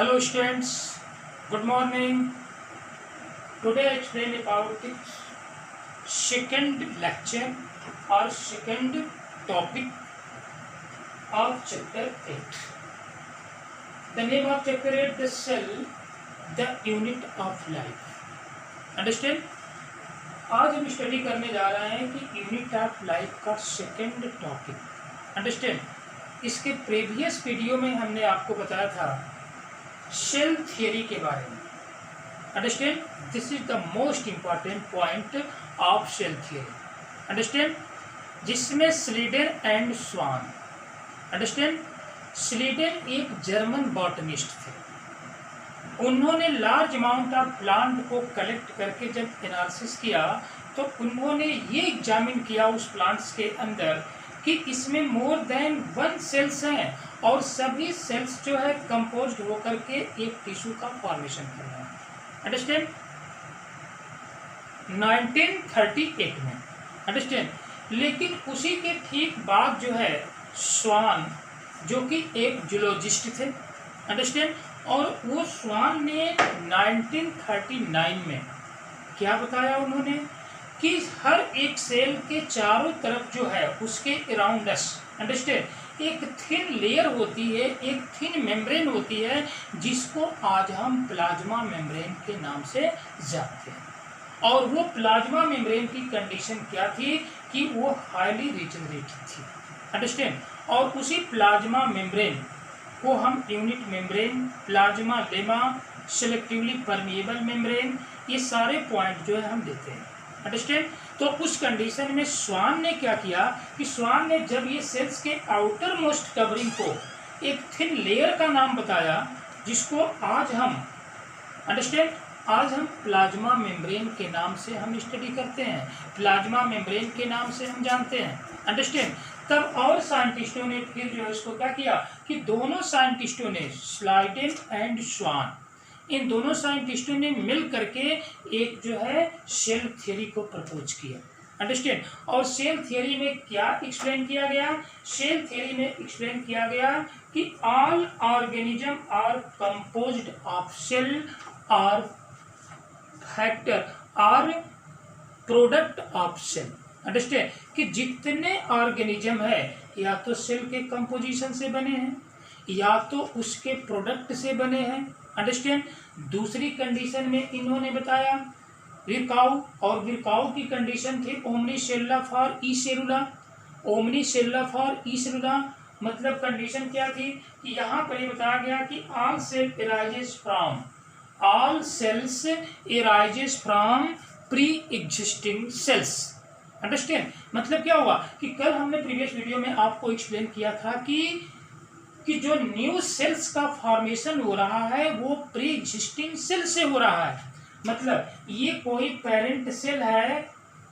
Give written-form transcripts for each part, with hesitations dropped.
Hello students, good morning. Today I explain about the second lecture or second topic of chapter 8. The name of chapter 8, the cell, the unit of life. Understand? आज हम study करने जा रहे हैं कि unit of life का second topic. Understand? इसके previous video में हमने आपको बताया था सेल थियरी के बारे में. Understand? This is the most important point of cell theory. Understand? जिसमें स्लीडन एंड स्वान. अंडरस्टैंड? स्लीडन एक जर्मन बॉटनिस्ट थे. उन्होंने लार्ज अमाउंट ऑफ प्लांट को कलेक्ट करके जब एनालिसिस किया तो उन्होंने ये एग्जामिन किया उस प्लांट्स के अंदर कि इसमें मोर देन वन सेल्स हैं और सभी सेल्स जो है कंपोज्ड होकर के एक टिश्यू का फॉर्मेशन कर रहे हैं. अंडरस्टैंड? 1938 में. अंडरस्टैंड? लेकिन उसी के ठीक बाद जो है स्वान, जो कि एक जूलॉजिस्ट थे. अंडरस्टैंड? और वो स्वान ने 1939 में क्या बताया उन्होंने कि हर एक सेल के चारों तरफ जो है उसके अराउंडस, अंडरस्टैंड, एक थिन लेयर होती है, एक थिन मेम्ब्रेन होती है जिसको आज हम प्लाज्मा मेम्ब्रेन के नाम से जानते हैं. और वो प्लाज्मा मेम्ब्रेन की कंडीशन क्या थी कि वो हाईली रिजनरेटिव थी. अंडरस्टैंड? और उसी प्लाज्मा मेम्ब्रेन को हम unit membrane, plasma lemma, selectively permeable membrane, ये सारे पॉइंट जो है हम देते हैं. अंडरस्टैंड? तो उस कंडीशन में स्वान ने क्या किया कि स्वान ने जब ये सेल्स के आउटर मोस्ट कवरिंग को एक थिन लेयर का नाम बताया जिसको आज हम, अंडरस्टैंड, आज हम प्लाज्मा मेम्ब्रेन के नाम से हम स्टडी करते हैं, प्लाज्मा मेम्ब्रेन के नाम से हम जानते हैं. अंडरस्टैंड? तब और साइंटिस्टों ने फिर जो है इसको क्या किया कि दोनों साइंटिस्टों ने, स्लाइडेन एंड स्वान, इन दोनों साइंटिस्टों ने मिल करके एक जो है सेल थियरी को प्रपोज किया. अंडरस्टैंड? और सेल थियरी में क्या एक्सप्लेन किया गया? सेल थियरी में एक्सप्लेन किया गया कि all organism are composed of cell और factor are product of cell. Understand? कि जितने ऑर्गेनिज्म है या तो सेल के कंपोजिशन से बने हैं या तो उसके प्रोडक्ट से बने हैं. अंडरस्टैंड? दूसरी कंडीशन में इन्होंने बताया विरकाउ, और विरकाउ की कंडीशन थी ओमनी सेल्युला फॉर ई सेलुला. ओमनी सेल्युला फॉर ई सेलुला मतलब कंडीशन क्या थी कि यहाँ पर ये बताया गया कि all cell arises from, all cells arises from pre existing cells. Understand? मतलब क्या हुआ कि कल हमने प्रीवियस वीडियो में आपको एक्सप्लेन किया था कि जो न्यू सेल्स का फॉर्मेशन हो रहा है वो प्री एग्जिस्टिंग सेल से हो रहा है. मतलब ये कोई पेरेंट सेल है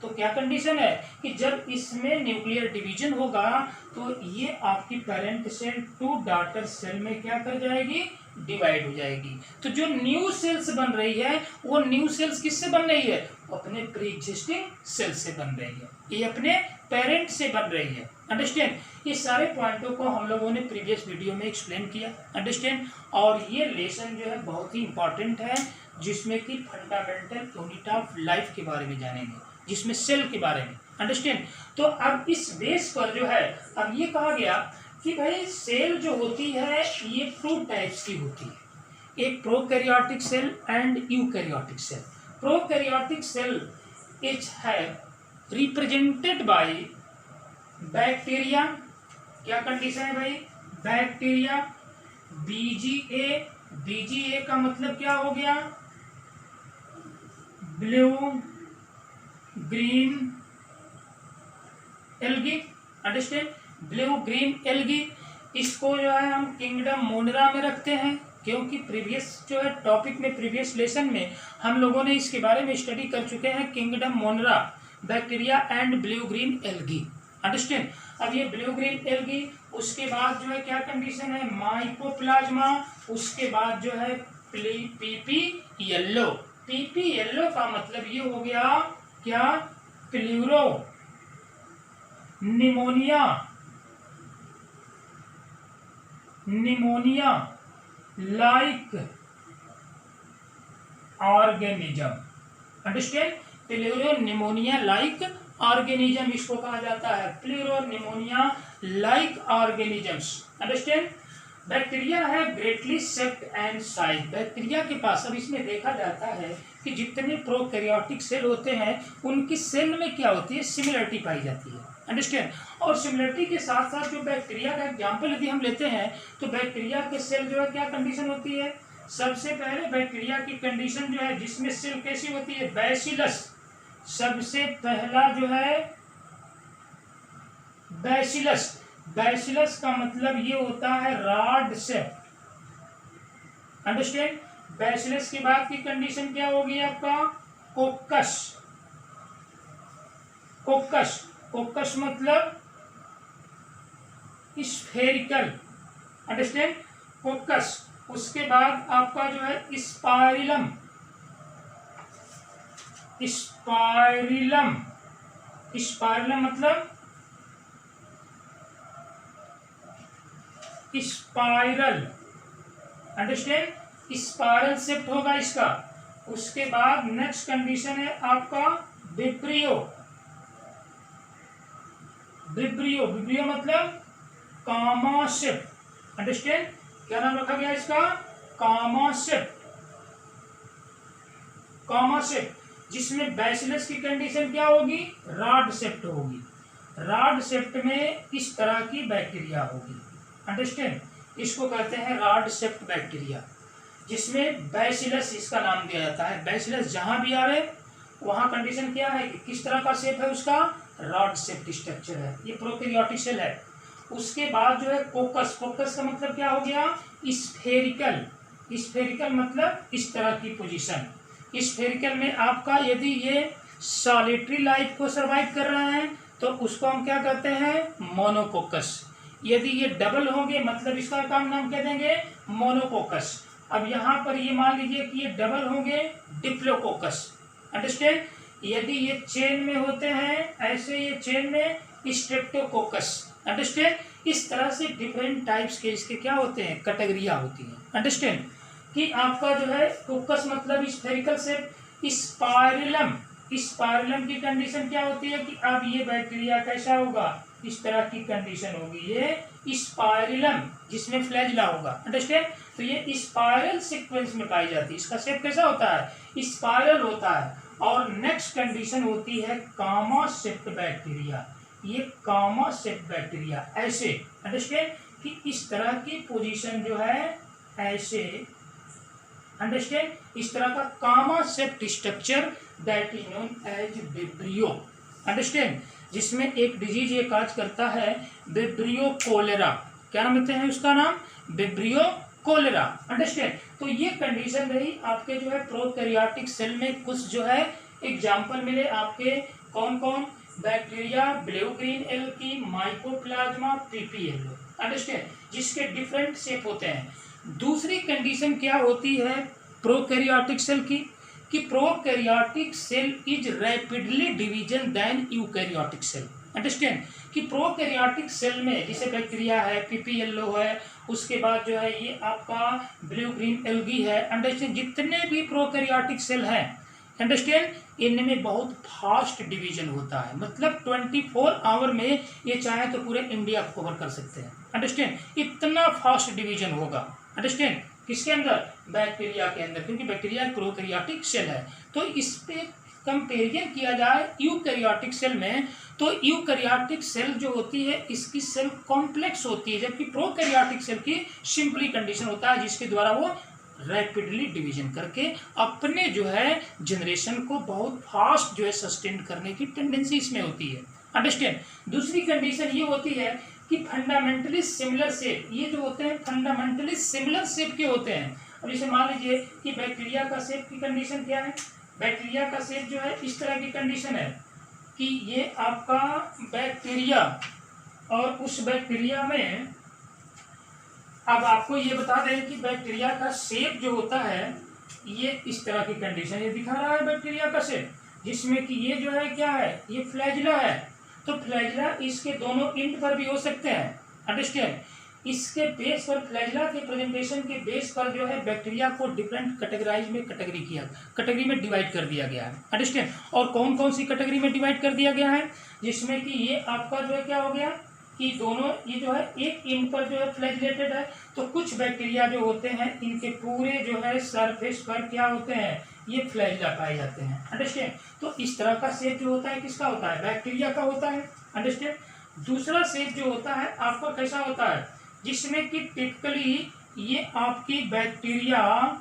तो क्या कंडीशन है कि जब इसमें न्यूक्लियर डिवीजन होगा तो ये आपकी parent cell to daughter cell में क्या कर जाएगी, डिवाइड हो जाएगी. तो जो न्यू सेल्स बन रही है वो न्यू सेल्स किससे बन रही है? अपने प्री एग्जिस्टिंग सेल से बन रही है, ये अपने पेरेंट से बन रही है. अंडरस्टैंड? ये सारे पॉइंटों को हम लोगों ने प्रीवियस वीडियो में एक्सप्लेन किया. अंडरस्टैंड? और ये लेसन जो है बहुत ही इंपॉर्टेंट है जिसमें कि फंडामेंटल यूनिट ऑफ लाइफ के बारे में जानेंगे, जिसमें सेल के बारे में. अंडरस्टैंड? तो अब इस बेस पर जो है अब ये कहा गया कि भाई सेल जो होती है ये टू टाइप्स की होती है, एक prokaryotic cell and eukaryotic cell. Prokaryotic cell is है रिप्रेजेंटेड बाय बैक्टीरिया. क्या कंडीशन है भाई? बैक्टीरिया. बीजीए, बीजीए का मतलब क्या हो गया? Blue green algae. Understand? Blue green algae. इसको जो है हम किंगडम मोनेरा में रखते हैं क्योंकि प्रीवियस जो है टॉपिक में, प्रीवियस लेसन में हम लोगों ने इसके बारे में स्टडी कर चुके हैं. Kingdom Monera, bacteria and blue green algae. Understand? अब ये ब्लू ग्रीन एल्गी, उसके बाद जो है क्या कंडीशन है? माइकोप्लाज्मा. उसके बाद जो है पीपी येलो. पीपी येलो का मतलब ये हो गया क्या? Pleuro pneumonia, pneumonia like organism. Understand, pleuropneumonia like organism इसको कहा जाता है, pleuropneumonia like organisms. Understand, bacteria है greatly shaped and size. Bacteria के पास, अब इसमें देखा जाता है कि जितने प्रोकैरियोटिक सेल होते हैं उनकी सेल में क्या होती है, सिमिलरिटी पाई जाती है। अंडरस्टैंड, और सिमिलरिटी के साथ साथ जो बैक्टीरिया का एग्जाम्पल यदि हम लेते हैं तो बैक्टीरिया के सेल जो है क्या कंडीशन होती है, सबसे पहले बैक्टीरिया की कंडीशन जो है जिसमें सेल कैसी होती है, बैसिलस। सबसे पहला जो है बैसिलस, बैसिलस का मतलब ये होता है रॉड शेप। अंडरस्टैंड, बैसिलस के बाद की कंडीशन क्या होगी आपका, कोकस। कोकस, कोकस मतलब स्फेरिकल। अंडरस्टैंड, कोकस। उसके बाद आपका जो है स्पाइरलम, स्पाइरलम, स्पाइरलम मतलब स्पाइरल। अंडरस्टैंड, स्पाइरल शेप होगा इसका। उसके बाद नेक्स्ट कंडीशन है आपका विब्रियो। विब्रियो, विब्रियो मतलब कामा शेप। अंडरस्टैंड, क्या नाम रखा गया इसका, कामा शेप। कामा शेप, जिसमें बैसिलस की कंडीशन क्या होगी, रॉड शेप्ड होगी। रॉड शेप्ड में इस तरह की बैक्टीरिया होगी। अंडरस्टैंड, इसको कहते हैं रॉड शेप्ड बैक्टीरिया, जिसमें बैसिलस इसका नाम दिया जाता है। बैसिलस जहां भी आवे वहां कंडीशन क्या है, किस तरह का शेप है उसका, रॉड शेप्ड स्ट्रक्चर है, ये प्रोकैरियोटिक सेल है। उसके बाद जो है कोकस, कोकस का मतलब क्या हो गया, स्फेरिकल। स्फेरिकल मतलब इस तरह की पोजीशन। स्फेरिकल में आपका यदि ये सॉलिटरी लाइफ को सर्वाइव कर रहे हैं तो उसको हम क्या कहते हैं, मोनोकोकस। यदि ये डबल होंगे मतलब इसका काम नाम क्या देंगे, मोनोकोकस। अब यहाँ पर ये मान लीजिए कि ये डबल होंगे, डिप्लोकोकस। अंडरस्टैंड, यदि ये चेन में होते हैं ऐसे ये चेन में स्ट्रेप्टोकोकस। अंडरस्टैंड, इस तरह से डिफरेंट टाइप्स के इसके क्या होते हैं, कैटेगरिया होती हैं। अंडरस्टैंड, कि आपका जो है कोकस मतलब स्फेरिकल शेप। स्पाइरलम, स्पाइरलम की कंडीशन क्या होती है कि अब ये बैक्टीरिया कैसा होगा, इस तरह की कंडीशन होगी, ये स्पाइरलम जिसमें फ्लैजिला होगा। अंडरस्टैंड, तो ये स्पाइरल सीक्वेंस में पाई जाती है। इसका शेप कैसा होता है, स्पाइरल होता है। और नेक्स्ट कंडीशन होती है कामा शेप्ड बैक्टीरिया। ये कामा शेप्ड बैक्टीरिया ऐसे, अंडरस्टैंड, कि इस तरह की पोजीशन जो है ऐसे। अंडरस्टैंड, इस तरह का comma shaped structure that is known as vibrio. Understand, जिसमें एक डिजीज ये काज करता है विब्रियो कोलेरा। क्या नाम लेते हैं उसका नाम, विब्रियो कोलेरा। अंडरस्टैंड, तो ये कंडीशन रही आपके जो है प्रोकैरियोटिक सेल में। कुछ जो है एग्जाम्पल मिले आपके, कौन कौन, bacteria, blue green algae, mycoplasma, PPLO. Understand, जिसके डिफरेंट शेप होते हैं। दूसरी कंडीशन क्या होती है प्रोकैरियोटिक सेल की, कि prokaryotic cell is rapidly division then eukaryotic cell. Understand, कि प्रोकैरियोटिक सेल में जैसे बैक्टीरिया है, पीपीएलओ है, उसके बाद जो है ये आपका ब्लू ग्रीन एल्गी है। अंडरस्टैंड, जितने भी प्रोकैरियोटिक सेल हैं, अंडरस्टैंड, इनमें बहुत फास्ट डिवीजन होता है। मतलब 24 आवर में ये चाहे तो पूरे इंडिया को कवर कर सकते हैं। अंडरस्टैंड, इतना फास्ट डिवीजन होगा। अंडरस्टैंड, किसके अंदर, बैक्टीरिया के अंदर, क्योंकि बैक्टीरिया प्रोकैरियोटिक सेल है। तो इस पे कंपेरिजन किया जाए यूकैरियोटिक सेल में, तो यूकैरियोटिक सेल जो होती है इसकी सेल कॉम्प्लेक्स होती है, जबकि प्रोकैरियोटिक सेल की सिंपली कंडीशन होता है जिसके द्वारा वो रैपिडली डिवीजन करके अपने जो है जनरेशन को बहुत फास्ट जो है सस्टेन करने की टेंडेंसी इसमें होती है। अंडरस्टैंड, दूसरी कंडीशन ये होती है कि फंडामेंटली सिमिलर शेप, ये जो होते हैं फंडामेंटली सिमिलर शेप के होते हैं। अब जैसे मान लीजिए कि बैक्टीरिया का शेप की कंडीशन क्या है, बैक्टीरिया का शेप जो है इस तरह की कंडीशन है कि ये आपका बैक्टीरिया, और उस बैक्टीरिया में अब आपको ये बता दें कि बैक्टीरिया का शेप जो होता है ये इस तरह की कंडीशन ये दिखा रहा है बैक्टीरिया का शेप, जिसमें कि ये जो है क्या है, ये फ्लैजिला है। तो फ्लैजिला इसके दोनों एंड पर भी हो सकते हैं। अंडरस्टैंड, इसके बेस पर फ्लैजिला के प्रेजेंटेशन के बेस पर जो है बैक्टीरिया को डिफरेंट कैटेगरी में डिवाइड कर दिया गया है। अंडरस्टैंड। और कौन कौन सी कैटेगरी में डिवाइड कर दिया गया है, जिसमें कि ये आपका जो है क्या हो गया कि दोनों ये जो है एक इन पर जो है फ्लैजिलेटेड है, तो कुछ बैक्टीरिया जो होते हैं इनके पूरे जो है सरफेस पर क्या होते हैं, ये फ्लैजिला पाए जाते हैं। अंडरस्टैंड। तो इस तरह का शेप जो होता है किसका होता है, बैक्टीरिया का होता है। अंडरस्टैंड। दूसरा शेप जो होता है आपका कैसा होता है, जिसमें कि टिपिकली ये आपकी बैक्टीरिया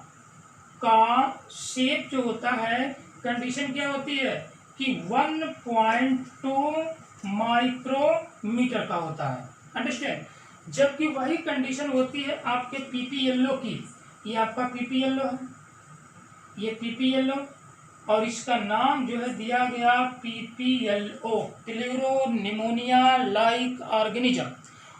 का शेप जो होता है, कंडीशन क्या होती है कि 1.2 माइक्रोमीटर का होता है। अंडरस्टैंड। जबकि वही कंडीशन होती है आपके पीपीएलओ की, ये आपका पीपीएलओ है, ये पीपीएलओ, और इसका नाम जो है दिया गया पीपीएलओ, प्लूरोनिमोनिया लाइक ऑर्गेनिज्म।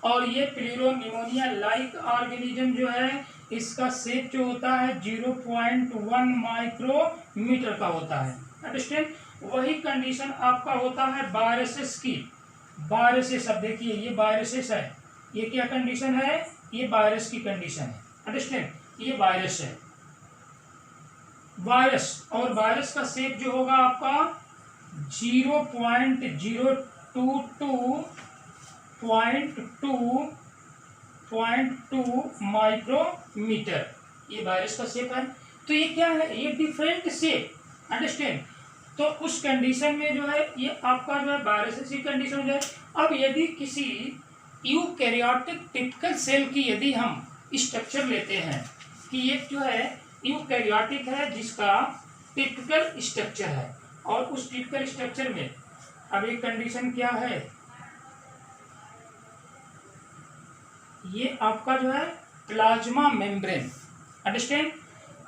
और ये प्लूरोनिमोनिया लाइक ऑर्गेनिज्म जो है इसका शेप जो होता है 0.1 माइक्रोमीटर का होता है। अंडरस्टैंड। वही कंडीशन आपका होता है वायरसेस की। वायरसेस, अब देखिए ये वायरसेस है, ये क्या कंडीशन है, ये वायरस की कंडीशन है। अंडरस्टैंड। ये वायरस है, वायरस, और वायरस का शेप जो होगा आपका 0.022.2 माइक्रोमीटर, ये वायरस का शेप है। तो ये क्या है, ये डिफरेंट शेप। अंडरस्टैंड। तो उस कंडीशन में जो है ये आपका जो है वायरस की कंडीशन हो जाए। अब यदि किसी यूकैरियोटिक टिपिकल सेल की यदि हम स्ट्रक्चर लेते हैं कि ये जो है यूकैरियोटिक है जिसका टिपिकल स्ट्रक्चर है, और उस टिपिकल स्ट्रक्चर में अब एक कंडीशन क्या है, ये आपका जो है प्लाज्मा मेम्ब्रेन। अंडरस्टैंड।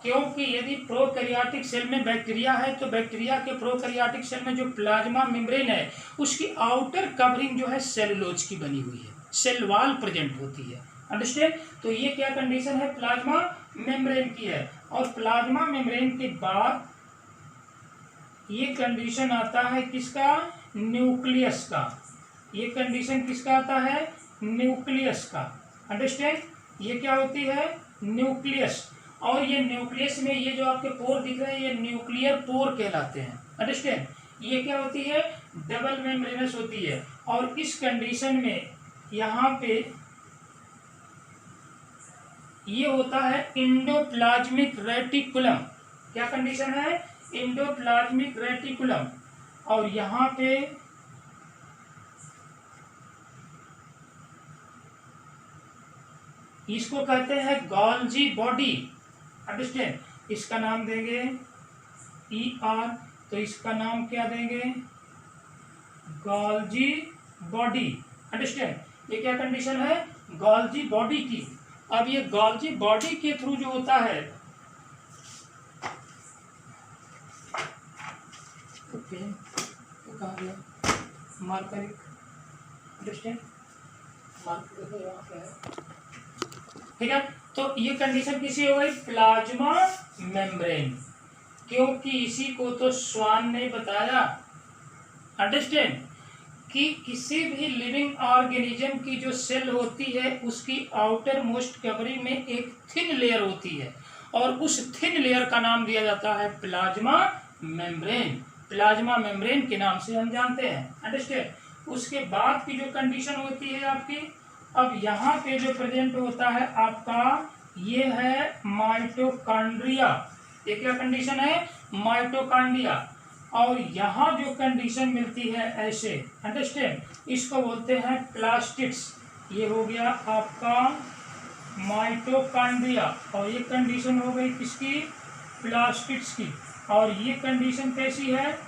क्योंकि यदि प्रोकैरियोटिक सेल में बैक्टीरिया है तो बैक्टीरिया के प्रोकैरियोटिक सेल में जो प्लाज्मा मेम्ब्रेन है उसकी आउटर कवरिंग जो है सेलुलोज की बनी हुई है, सेल वॉल प्रेजेंट होती है। अंडरस्टैंड। तो ये क्या कंडीशन है, प्लाज्मा मेम्ब्रेन की है। और प्लाज्मा मेम्ब्रेन के बाद ये कंडीशन आता है किसका, न्यूक्लियस का। ये कंडीशन किसका आता है, न्यूक्लियस का। अंडरस्टैंड। ये क्या होती है, न्यूक्लियस। और ये न्यूक्लियस में ये जो आपके पोर दिख रहे हैं ये न्यूक्लियर पोर कहलाते हैं। अंडरस्टैंड। ये क्या होती है, डबल मेम्ब्रेनस होती है। और इस कंडीशन में यहाँ पे ये होता है इंडोप्लाज्मिक रेटिकुलम। क्या कंडीशन है, इंडोप्लाज्मिक रेटिकुलम। और यहाँ पे इसको कहते हैं गोल्जी बॉडी। अंडरस्टैंड। इसका नाम देंगे ER, तो इसका नाम क्या देंगे, गोल्जी बॉडी। अंडरस्टैंड। ये क्या कंडीशन है, गोल्जी बॉडी की। अब ये गोल्जी बॉडी के थ्रू जो होता है, तो कहाँ गया मार्कर, अंडरस्टैंड, मार्कर देखो यहाँ पे है, ठीक है। तो ये कंडीशन किसी हो गई, प्लाज्मा मेम्ब्रेन, क्योंकि इसी को तो स्वान ने बताया। अंडरस्टैंड। कि किसी भी लिविंग ऑर्गेनिज्म की जो सेल होती है उसकी आउटर मोस्ट कवरिंग में एक थिन लेयर होती है, और उस थिन लेयर का नाम दिया जाता है प्लाज्मा मेम्ब्रेन। प्लाज्मा मेम्ब्रेन के नाम से हम जानते हैं। अंडरस्टैंड। उसके बाद की जो कंडीशन होती है आपकी, अब यहाँ पे जो प्रेजेंट होता है आपका ये है माइटोकॉन्ड्रिया। ये क्या कंडीशन है, माइटोकॉन्ड्रिया। और यहाँ जो कंडीशन मिलती है ऐसे, अंडरस्टैंड, इसको बोलते हैं प्लास्टिड्स। ये हो गया आपका माइटोकॉन्ड्रिया, और ये कंडीशन हो गई किसकी, प्लास्टिड्स की। और ये कंडीशन कैसी है,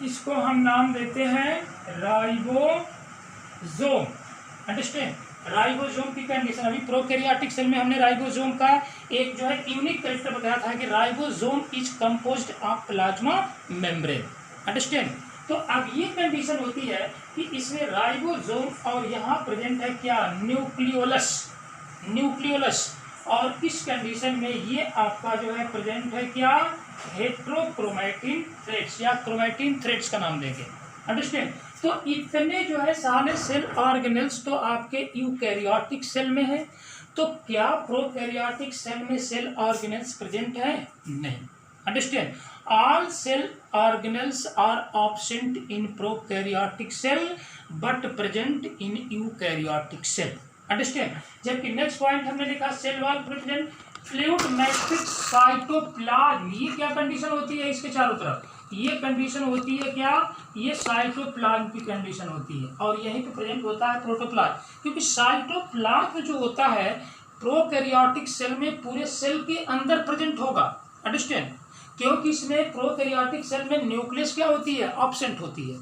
इसको हम नाम देते हैं राइबोसोम। अंडरस्टैंड। राइबोसोम की कंडीशन, अभी प्रोकैरियोटिक सेल में हमने राइबोसोम का एक जो है यूनिक कैरेक्टर बताया था कि ribosome is composed of plasma membrane. Understand. तो अब ये कंडीशन होती है कि इसमें राइबोसोम और यहाँ प्रेजेंट है क्या, न्यूक्लियोलस। न्यूक्लियोलस। और इस कंडीशन में ये आपका जो है प्रेजेंट है क्या, हेट्रोक्रोमैटिन थ्रेड्स, या क्रोमैटिन थ्रेड्स का नाम देंगे। अंडरस्टैंड। तो इतने जो है सारे सेल ऑर्गेनेल्स तो आपके यूकैरियोटिक सेल में है। तो क्या प्रोकैरियोटिक सेल में सेल ऑर्गेनेल्स प्रेजेंट है? नहीं। Understand, all cell organelles are absent in prokaryotic cell but present in eukaryotic cell. Understand. जबकि नेक्स्ट पॉइंट हमने लिखा cell wall present fluid matrix cytoplasm, ये क्या कंडीशन होती है इसके चारों तरफ? ये कंडीशन होती है क्या? ये साइटोप्लाज्म की कंडीशन होती है और यहीं पे प्रेजेंट होता है प्रोटोप्लाज्म, क्योंकि साइटोप्लाज्म जो होता है प्रोकैरियोटिक सेल में पूरे सेल के अंदर प्रेजेंट होगा। अंडरस्टैंड, क्योंकि इसमें प्रोकैरियोटिक सेल में न्यूक्लियस क्या होती है? एब्सेंट होती है।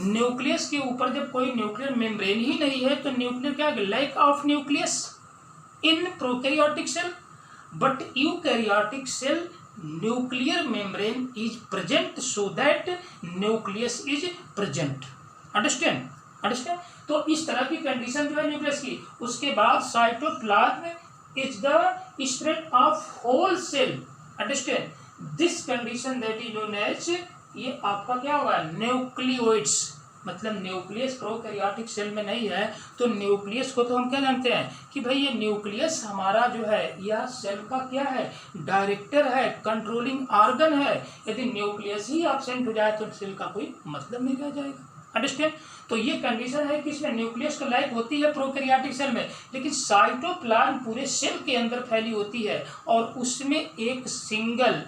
न्यूक्लियस के ऊपर जब कोई न्यूक्लियर मेम्ब्रेन ही नहीं है तो न्यूक्लियर क्या, lack of nucleus in prokaryotic cell, but eukaryotic cell nuclear membrane is present so that nucleus is present. Understand, understand. तो इस तरह की कंडीशन जो है न्यूक्लियस की। उसके बाद cytoplasm is the spread of whole cell. Understand, this condition that is known as, ये आपका क्या होगा? न्यूक्लियोइड्स। मतलब न्यूक्लियस प्रोकैरियोटिक सेल में नहीं है तो न्यूक्लियस को तो हम क्या जानते हैं कि भाई ये न्यूक्लियस हमारा जो है यह सेल का क्या है? डायरेक्टर है, कंट्रोलिंग ऑर्गन है। यदि न्यूक्लियस ही एब्सेंट हो जाए तो सेल का कोई मतलब नहीं रह जाएगा। अंडरस्टैंड, तो ये कंडीशन है कि इसमें न्यूक्लियस को लाइक होती है प्रोकैरियोटिक सेल में, लेकिन साइटोप्लाज्म पूरे सेल के अंदर फैली होती है और उसमें एक सिंगल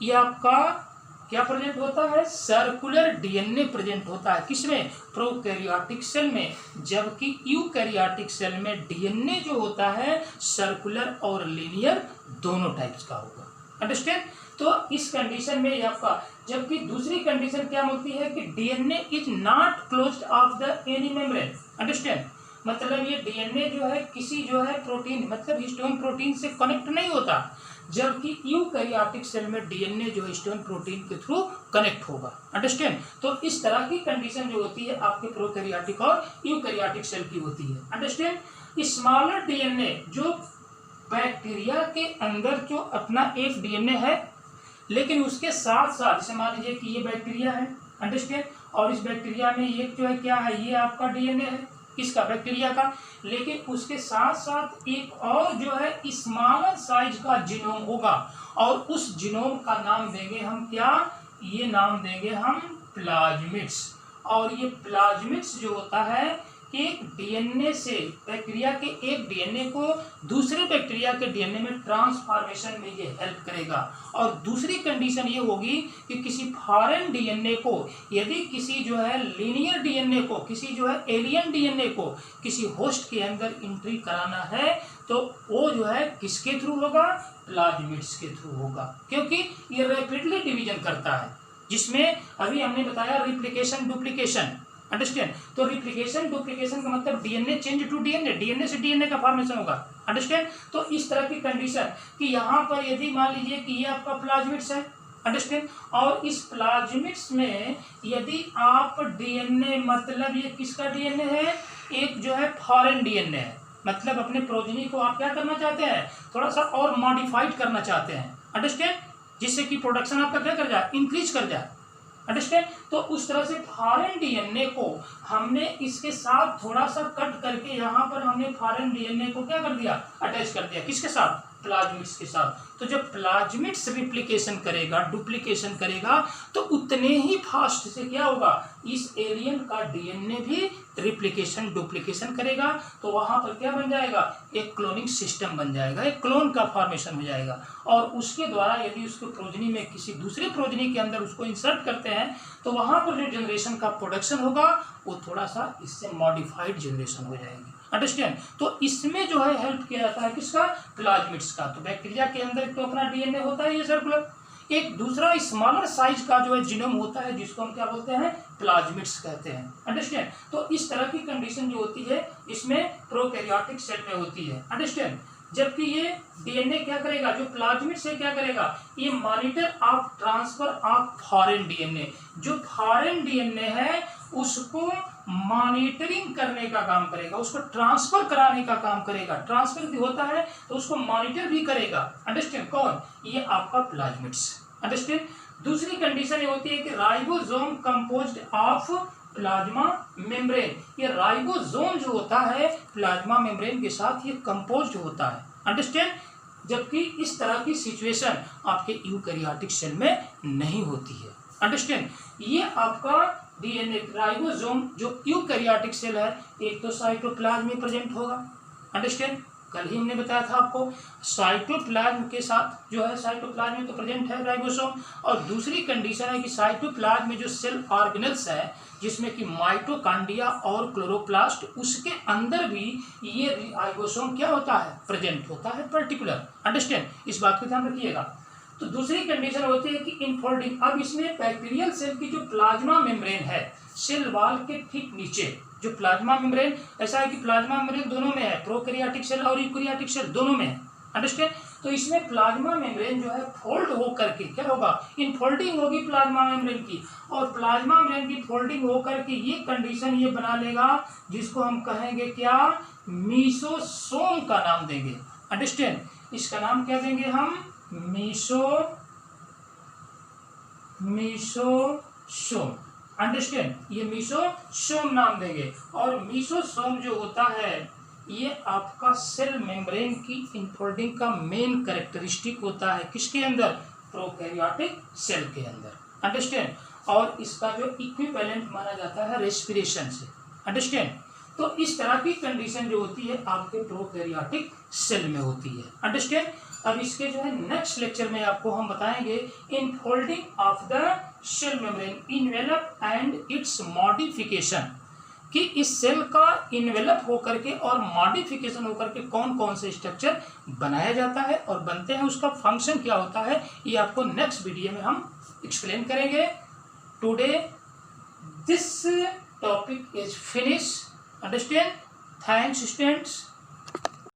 ये आपका क्या प्रेजेंट होता है? सर्कुलर डीएनए प्रेजेंट होता है। किसमें? प्रोकैरियोटिक सेल में। जबकि यूकैरियोटिक सेल में डीएनए जो होता है सर्कुलर और लीनियर दोनों टाइप्स का होगा। अंडरस्टैंड, तो इस कंडीशन में ये आपका, जबकि दूसरी कंडीशन क्या होती है कि DNA is not closed of the any membrane. Understand, मतलब ये डीएनए जो है किसी जो है प्रोटीन मतलब हिस्टोन प्रोटीन से कनेक्ट नहीं होता, जबकि यूकैरियोटिक सेल में डीएनए जो हिस्टोन प्रोटीन के थ्रू कनेक्ट होगा। अंडरस्टैंड, तो इस तरह की कंडीशन जो होती है आपके प्रोकैरियोटिक और यूकैरियोटिक सेल की होती है। अंडरस्टैंड, स्मॉलर डीएनए जो बैक्टीरिया के अंदर जो अपना एक डीएनए है, लेकिन उसके साथ साथ जैसे मान लीजिए कि ये बैक्टीरिया है। अंडरस्टैंड, और इस बैक्टीरिया में ये जो है क्या है? ये आपका डीएनए है, किसका? बैक्टीरिया का। लेकिन उसके साथ साथ एक और जो है स्मॉलर साइज का जीनोम होगा और उस जीनोम का नाम देंगे हम क्या? ये नाम देंगे हम प्लाज्मिड्स। और ये प्लाज्मिड्स जो होता है एक डीएनए से, बैक्टीरिया के एक डीएनए को दूसरे बैक्टीरिया के डीएनए में ट्रांसफॉर्मेशन में ये हेल्प करेगा। और दूसरी कंडीशन ये होगी कि किसी फॉरेन डीएनए को, यदि किसी जो है लीनियर डीएनए को, किसी जो है एलियन डीएनए को किसी होस्ट के अंदर एंट्री कराना है तो वो जो है किसके थ्रू होगा? प्लाज्मिड्स के थ्रू होगा, क्योंकि ये रैपिडली डिवीजन करता है, जिसमें अभी हमने बताया रिप्लिकेशन डुप्लीकेशन। अंडरस्टैंड, तो रिप्लिकेशन डुप्लीकेशन का मतलब DNA change to DNA, DNA से डीएनए का फॉर्मेशन होगा। अंडरस्टैंड, तो इस तरह की कंडीशन कि यहाँ पर यदि मान लीजिए कि ये आपका प्लाज्मिड्स है। अंडरस्टैंड, और इस प्लाज्मिड्स में यदि आप डीएनए मतलब ये किसका डीएनए है? एक जो है फॉरेन डीएनए है, मतलब अपने प्रोजेनी को आप क्या करना चाहते हैं? थोड़ा सा और मॉडिफाइड करना चाहते हैं। अंडरस्टैंड, जिससे कि प्रोडक्शन आपका क्या कर जाए? इंक्रीज कर जाए। अंडरस्टैंड, तो उस तरह से फॉरेन डीएनए को हमने इसके साथ थोड़ा सा कट करके यहाँ पर हमने फॉरेन डीएनए को क्या कर दिया? अटैच कर दिया। किसके साथ? प्लाज्मिड्स के साथ। तो जब प्लाज्मिड्स रिप्लिकेशन करेगा, डुप्लीकेशन करेगा, तो उतने ही फास्ट से क्या होगा? इस एलियन का डीएनए भी रिप्लिकेशन डुप्लीकेशन करेगा, तो वहां पर क्या बन जाएगा? एक क्लोनिंग सिस्टम बन जाएगा, एक क्लोन का फॉर्मेशन हो जाएगा। और उसके द्वारा यदि उसके प्रोजनी में किसी दूसरे प्रोजनी के अंदर उसको इंसर्ट करते हैं तो वहां पर जो जनरेशन का प्रोडक्शन होगा वो थोड़ा सा इससे मॉडिफाइड जनरेशन हो जाएगी। अंडरस्टैंड, तो इसमें जो है हेल्प किया जाता है किसका? प्लाज्मिड्स का। तो बैक्टीरिया के अंदर तो अपना डीएनए होता है ये सर्कुलर, एक दूसरा स्मॉलर साइज का जो है जीनोम होता है जिसको हम क्या बोलते हैं? प्लाज्मिड्स कहते हैं। अंडरस्टैंड, तो इस तरह की कंडीशन जो होती है इसमें प्रोकैरियोटिक सेल में होती है। अंडरस्टैंड, जबकि ये डीएनए क्या करेगा? जो प्लाज्मिड से क्या करेगा? ये monitor of transfer of foreign DNA, जो फॉरेन डीएनए है उसको मॉनिटरिंग करने का काम करेगा, उसको ट्रांसफर कराने का काम करेगा। ट्रांसफर भी होता है तो उसको मॉनिटर भी करेगा। अंडरस्टैंड, कौन? ये आपका प्लाज्मिड्स। अंडरस्टैंड, दूसरी कंडीशन ये होती है कि ribosome composed of plasma membrane. ये राइबोसोम जो होता है प्लाज्मा मेम्ब्रेन के साथ ये कंपोज्ड होता है, अंडरस्टैंड। जबकि इस तरह की सिचुएशन आपके यूकैरियोटिक सेल में नहीं होती है, अंडरस्टैंड। ये आपका डीएनए राइबोसोम जो यूकैरियोटिक सेल है, एक तो साइटोप्लाज्म में प्रेजेंट होगा, अंडरस्टैंड। कल ही हमने बताया था आपको साइटोप्लाज्म के साथ जो है, साइटोप्लाज्म में तो प्रेजेंट है राइबोसोम, और दूसरी कंडीशन है कि साइटोप्लाज्म में जो सेल ऑर्गेनेल्स है जिसमें कि माइटोकॉन्ड्रिया और क्लोरोप्लास्ट, उसके अंदर भी ये राइबोसोम क्या होता है, प्रेजेंट होता है पर्टिकुलर, अंडरस्टैंड। इस बात को ध्यान रखिएगा। तो दूसरी कंडीशन होती है कि इनफोल्डिंग। अब इसमें बैक्टीरियल सेल की जो प्लाज्मा मेम्ब्रेन है सेल वॉल के ठीक नीचे जो प्लाज्मा मेम्ब्रेन, ऐसा है कि प्लाज्मा मेम्ब्रेन दोनों में है, प्रोकैरियोटिक सेल और यूकैरियोटिक सेल दोनों में है, अंडरस्टैंड। तो इसमें प्लाज्मा मेम्ब्रेन जो है फोल्ड हो करके क्या होगा, इनफोल्डिंग होगी प्लाज्मा मेम्ब्रेन की, और प्लाज्मा मेम्ब्रेन की फोल्डिंग हो करके ये कंडीशन ये बना लेगा जिसको हम कहेंगे क्या, मीसोसोम का नाम देंगे, अंडरस्टैंड। इसका नाम क्या देंगे हम, मीसोसोम, अंडरस्टैंड। ये मीसोसोम नाम देंगे। और मीसोसोम जो होता है ये आपका सेल मेम्ब्रेन की इनफोल्डिंग का मेन कैरेक्टरिस्टिक होता है, किसके अंदर, प्रोकैरियोटिक सेल के अंदर, अंडरस्टैंड। और इसका जो इक्विवेलेंट माना जाता है रेस्पिरेशन से, अंडरस्टैंड। तो इस तरह की कंडीशन जो होती है आपके प्रोकैरियोटिक सेल में होती है, अंडरस्टैंड। अब इसके जो है नेक्स्ट लेक्चर में आपको हम बताएंगे infolding of the cell membrane, envelope and its modification, कि इस सेल का इन्वेलप होकर के और मॉडिफिकेशन होकर के कौन कौन से स्ट्रक्चर बनाया जाता है और बनते हैं, उसका फंक्शन क्या होता है, ये आपको नेक्स्ट वीडियो में हम एक्सप्लेन करेंगे। Today this topic is finish, understand. Thanks students.